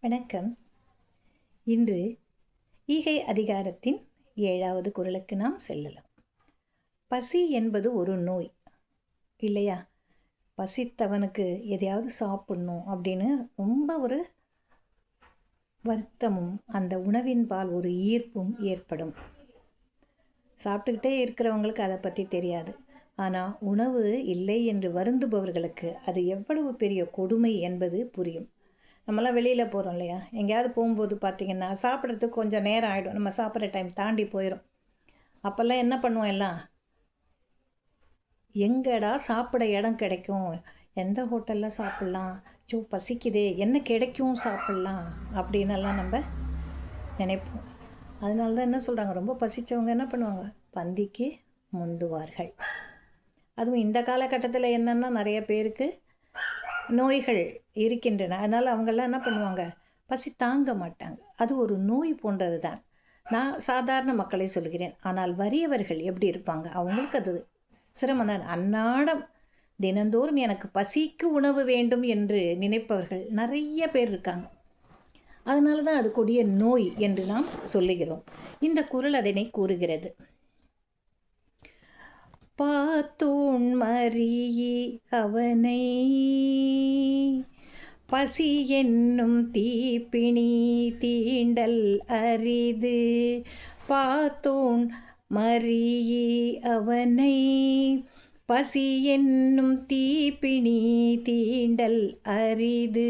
வணக்கம். இன்று ஈகை அதிகாரத்தின் 7வது குறளுக்கு நாம் செல்லலாம். பசி என்பது ஒரு நோய் இல்லையா? பசித்தவனுக்கு எதையாவது சாப்பிடணும் அப்படின்னு ரொம்ப ஒரு வருத்தமும் அந்த உணவின் பால் ஒரு ஈர்ப்பும் ஏற்படும். சாப்பிட்டுக்கிட்டே இருக்கிறவங்களுக்கு அதை பற்றி தெரியாது. ஆனால் உணவு இல்லை என்று வருந்துபவர்களுக்கு அது எவ்வளவு பெரிய கொடுமை என்பது புரியும். நம்மளாம் வெளியில் போகிறோம் இல்லையா? எங்கேயாவது போகும்போது பார்த்திங்கன்னா சாப்பிட்றதுக்கு கொஞ்சம் நேரம் ஆகிடும். நம்ம சாப்பிட்ற டைம் தாண்டி போயிடும். அப்போல்லாம் என்ன பண்ணுவோம் எல்லாம்? எங்கடா சாப்பிட இடம் கிடைக்கும், எந்த ஹோட்டலில் சாப்பிட்லாம், பசிக்குதே, என்ன கிடைக்கும் சாப்பிட்லாம் அப்படின்னெல்லாம் நம்ம நினைப்போம். அதனால தான் என்ன சொல்கிறாங்க, ரொம்ப பசித்தவங்க என்ன பண்ணுவாங்க, பந்திக்கு முந்துவார்கள். அதுவும் இந்த காலகட்டத்தில் என்னென்னா நிறைய பேருக்கு நோய்கள் இருக்கின்றன. அதனால் அவங்கெல்லாம் என்ன பண்ணுவாங்க, பசி தாங்க மாட்டாங்க. அது ஒரு நோய் போன்றது தான். நான் சாதாரண மக்களை சொல்கிறேன். ஆனால் வறியவர்கள் எப்படி இருப்பாங்க, அவங்களுக்கு அது சிரமம் தான். அன்னாடம் தினந்தோறும் எனக்கு பசிக்கு உணவு வேண்டும் என்று நினைப்பவர்கள் நிறைய பேர் இருக்காங்க. அதனால தான் அது கொடிய நோய் என்று நாம் சொல்லுகிறோம். இந்த குறள் அதனை கூறுகிறது. பார்த்தோன் மறியி அவனை பசி என்னும் தீப்பிணி தீண்டல் அரிது. பார்த்தோன் மறியி அவனை பசி என்னும் தீப்பிணி தீண்டல் அரிது.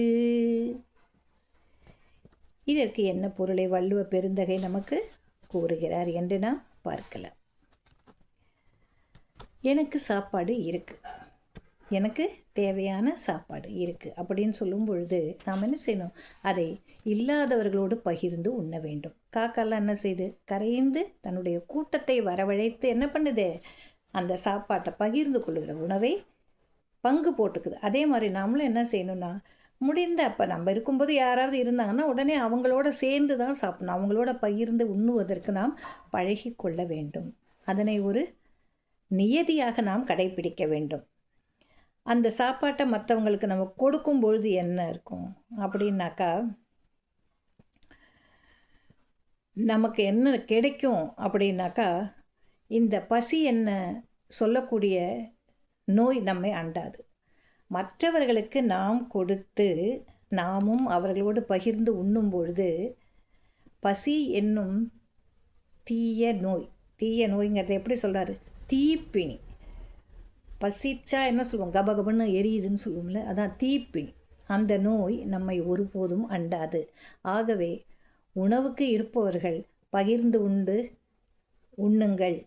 இதற்கு என்ன பொருளை வள்ளுவ பெருந்தகை நமக்கு கூறுகிறார் என்று நாம் பார்க்கலாம். எனக்கு சாப்பாடு இருக்குது, எனக்கு தேவையான சாப்பாடு இருக்குது அப்படின்னு சொல்லும் பொழுது நாம் என்ன செய்யணும், அதை இல்லாதவர்களோடு பகிர்ந்து உண்ண வேண்டும். காக்காலாம் என்ன செய்து, கரைந்து தன்னுடைய கூட்டத்தை வரவழைத்து என்ன பண்ணுது, அந்த சாப்பாட்டை பகிர்ந்து கொள்ளுகிற உணவை பங்கு போட்டுக்குது. அதே மாதிரி நாமளும் என்ன செய்யணும்னா, முடிந்த அப்போ நம்ம இருக்கும்போது யாராவது இருந்தாங்கன்னா உடனே அவங்களோட சேர்ந்து தான் சாப்பிடணும். அவங்களோட பகிர்ந்து உண்ணுவதற்கு நாம் பழகி கொள்ள வேண்டும். அதனை ஒரு நியதியாக நாம் கடைபிடிக்க வேண்டும். அந்த சாப்பாட்டை மற்றவங்களுக்கு நம்ம கொடுக்கும் பொழுது என்ன இருக்கும் அப்படின்னாக்கா, நமக்கு என்ன கிடைக்கும் அப்படின்னாக்கா, இந்த பசி என்ன சொல்லக்கூடிய நோய் நம்மை அண்டாது. மற்றவர்களுக்கு நாம் கொடுத்து நாமும் அவர்களோடு பகிர்ந்து உண்ணும் பொழுது பசி என்னும் தீய நோய்ங்கிறத எப்படி சொல்கிறாரு, தீப்பிணி. பசிச்சா என்ன சொல்லுவோம், கபகபன்னு எரியுதுன்னு சொல்லுவோம்ல, அதான் தீப்பிணி. அந்த நோய் நம்மை ஒருபோதும் அண்டாது. ஆகவே உணவுக்கு இருப்பவர்கள் பகிர்ந்து உண்ணுங்கள்.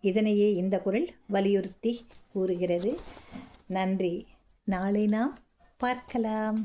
இதனையே இந்த குறள் வலியுறுத்தி கூறுகிறது. நன்றி. நாளை நாம் பார்க்கலாம்.